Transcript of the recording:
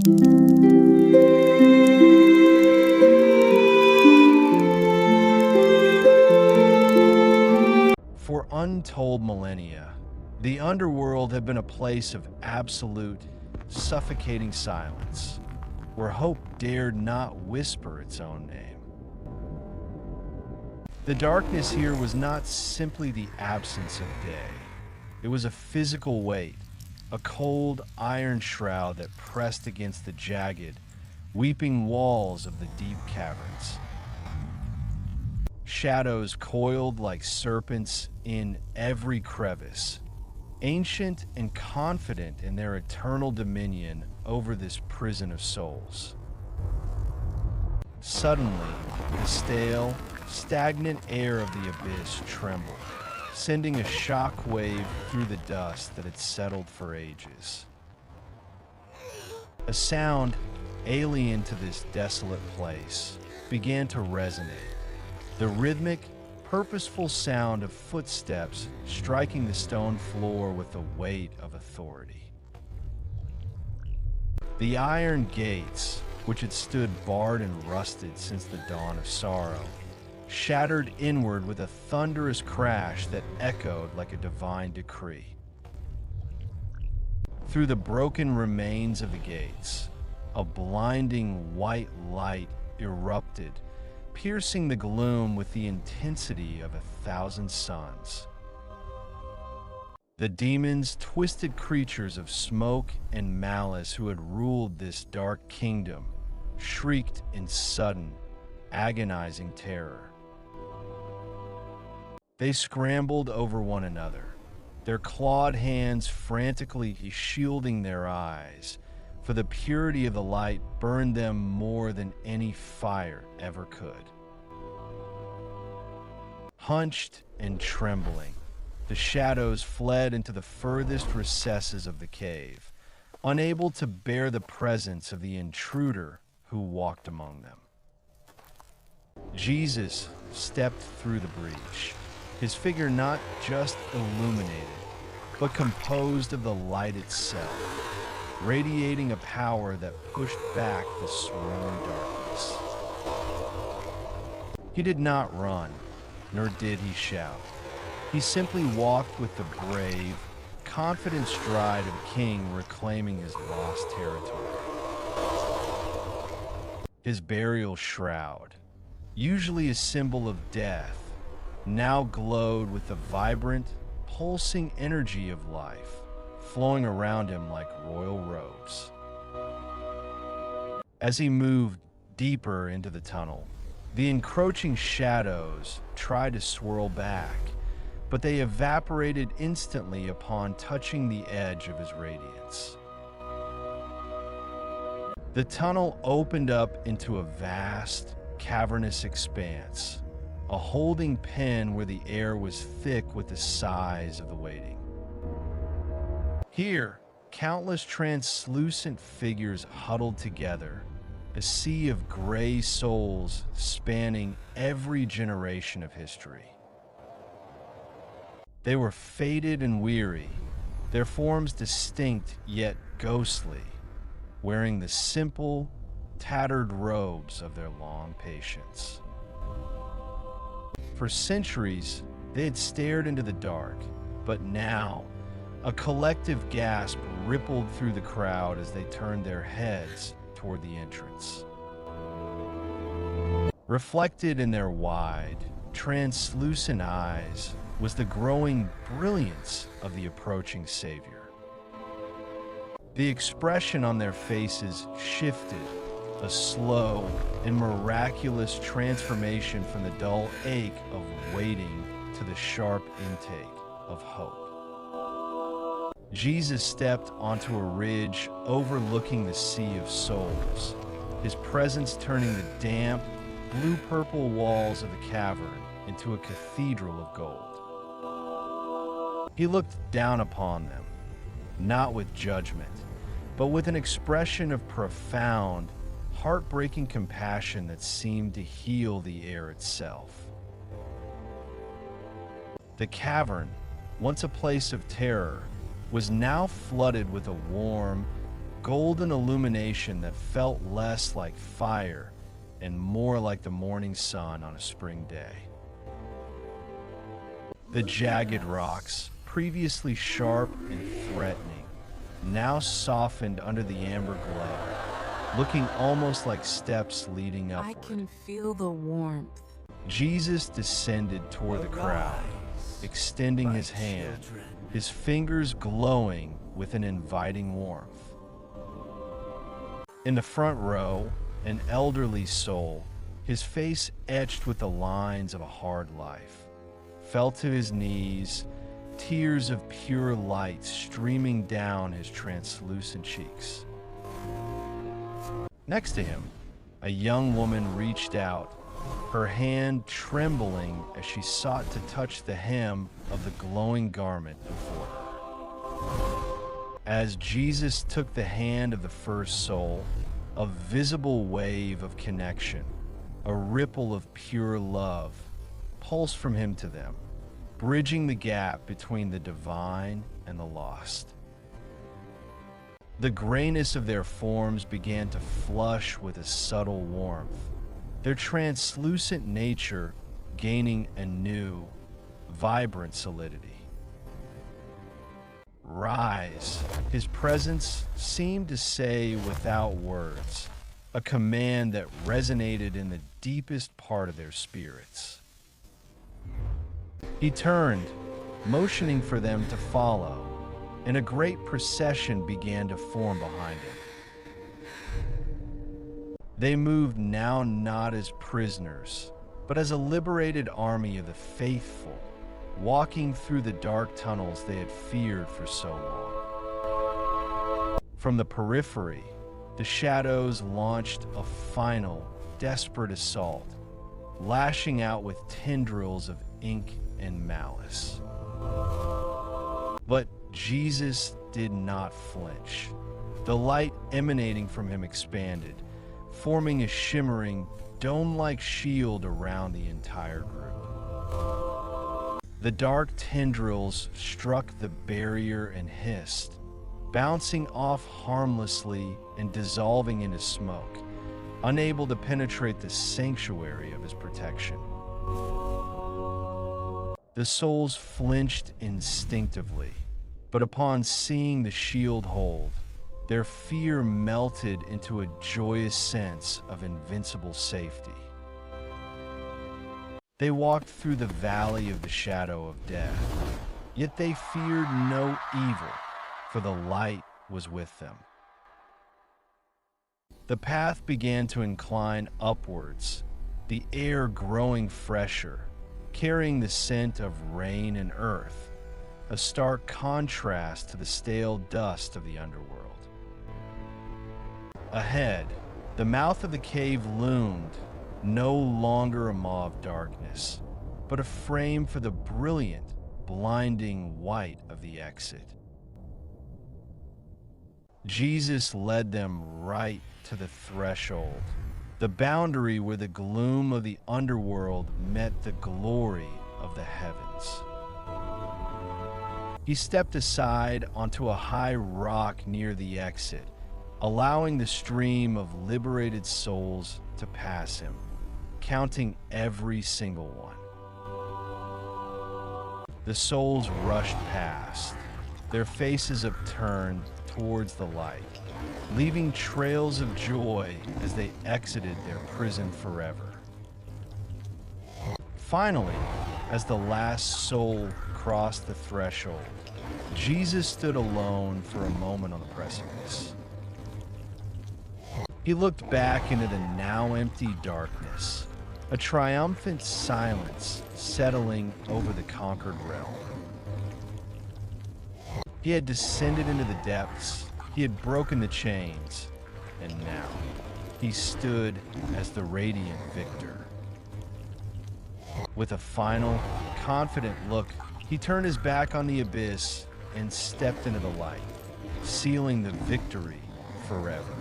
For untold millennia, the underworld had been a place of absolute, suffocating silence, where hope dared not whisper its own name. The darkness here was not simply the absence of day. It was a physical weight, a cold iron shroud that pressed against the jagged, weeping walls of the deep caverns. Shadows coiled like serpents in every crevice, ancient and confident in their eternal dominion over this prison of souls. Suddenly, the stale, stagnant air of the abyss trembled, sending a shock wave through the dust that had settled for ages. A sound alien to this desolate place began to resonate. The rhythmic, purposeful sound of footsteps striking the stone floor with the weight of authority. The iron gates, which had stood barred and rusted since the dawn of sorrow, shattered inward with a thunderous crash that echoed like a divine decree. Through the broken remains of the gates, a blinding white light erupted, piercing the gloom with the intensity of 1,000 suns. The demons, twisted creatures of smoke and malice who had ruled this dark kingdom, shrieked in sudden, agonizing terror. They scrambled over one another, their clawed hands frantically shielding their eyes, for the purity of the light burned them more than any fire ever could. Hunched and trembling, the shadows fled into the furthest recesses of the cave, unable to bear the presence of the intruder who walked among them. Jesus stepped through the breach, his figure not just illuminated, but composed of the light itself, radiating a power that pushed back the swirling darkness. He did not run, nor did he shout. He simply walked with the brave, confident stride of a king reclaiming his lost territory. His burial shroud, usually a symbol of death, now glowed with the vibrant, pulsing energy of life, flowing around him like royal robes. As he moved deeper into the tunnel, the encroaching shadows tried to swirl back, but they evaporated instantly upon touching the edge of his radiance. The tunnel opened up into a vast, cavernous expanse, a holding pen where the air was thick with the sighs of the waiting. Here, countless translucent figures huddled together, a sea of gray souls spanning every generation of history. They were faded and weary, their forms distinct yet ghostly, wearing the simple, tattered robes of their long patience. For centuries, they had stared into the dark, but now, a collective gasp rippled through the crowd as they turned their heads toward the entrance. Reflected in their wide, translucent eyes was the growing brilliance of the approaching Savior. The expression on their faces shifted, a slow and miraculous transformation from the dull ache of waiting to the sharp intake of hope. Jesus stepped onto a ridge overlooking the sea of souls, his presence turning the damp, blue-purple walls of the cavern into a cathedral of gold. He looked down upon them, not with judgment, but with an expression of profound, heartbreaking compassion that seemed to heal the air itself. The cavern, once a place of terror, was now flooded with a warm, golden illumination that felt less like fire and more like the morning sun on a spring day. The jagged rocks, previously sharp and threatening, now softened under the amber glare, looking almost like steps leading upward. I can feel the warmth. Jesus descended toward the crowd, extending his hand, his fingers glowing with an inviting warmth. In the front row, an elderly soul, his face etched with the lines of a hard life, fell to his knees, tears of pure light streaming down his translucent cheeks. Next to him, a young woman reached out, her hand trembling as she sought to touch the hem of the glowing garment before her. As Jesus took the hand of the first soul, a visible wave of connection, a ripple of pure love, pulsed from him to them, bridging the gap between the divine and the lost. The grayness of their forms began to flush with a subtle warmth, their translucent nature gaining a new, vibrant solidity. Rise, his presence seemed to say without words, a command that resonated in the deepest part of their spirits. He turned, motioning for them to follow, and a great procession began to form behind him. They moved now not as prisoners, but as a liberated army of the faithful, walking through the dark tunnels they had feared for so long. From the periphery, the shadows launched a final, desperate assault, lashing out with tendrils of ink and malice. But Jesus did not flinch. The light emanating from him expanded, forming a shimmering, dome-like shield around the entire group. The dark tendrils struck the barrier and hissed, bouncing off harmlessly and dissolving into smoke, unable to penetrate the sanctuary of his protection. The souls flinched instinctively, but upon seeing the shield hold, their fear melted into a joyous sense of invincible safety. They walked through the valley of the shadow of death, yet they feared no evil, for the light was with them. The path began to incline upwards, the air growing fresher, carrying the scent of rain and earth, a stark contrast to the stale dust of the underworld. Ahead, the mouth of the cave loomed, no longer a maw of darkness, but a frame for the brilliant, blinding white of the exit. Jesus led them right to the threshold, the boundary where the gloom of the underworld met the glory of the heavens. He stepped aside onto a high rock near the exit, allowing the stream of liberated souls to pass him, counting every single one. The souls rushed past, their faces upturned towards the light, leaving trails of joy as they exited their prison forever. Finally, as the last soul crossed the threshold, Jesus stood alone for a moment on the precipice. He looked back into the now empty darkness, a triumphant silence settling over the conquered realm. He had descended into the depths, he had broken the chains, and now he stood as the radiant victor. With a final, confident look, he turned his back on the abyss and stepped into the light, sealing the victory forever.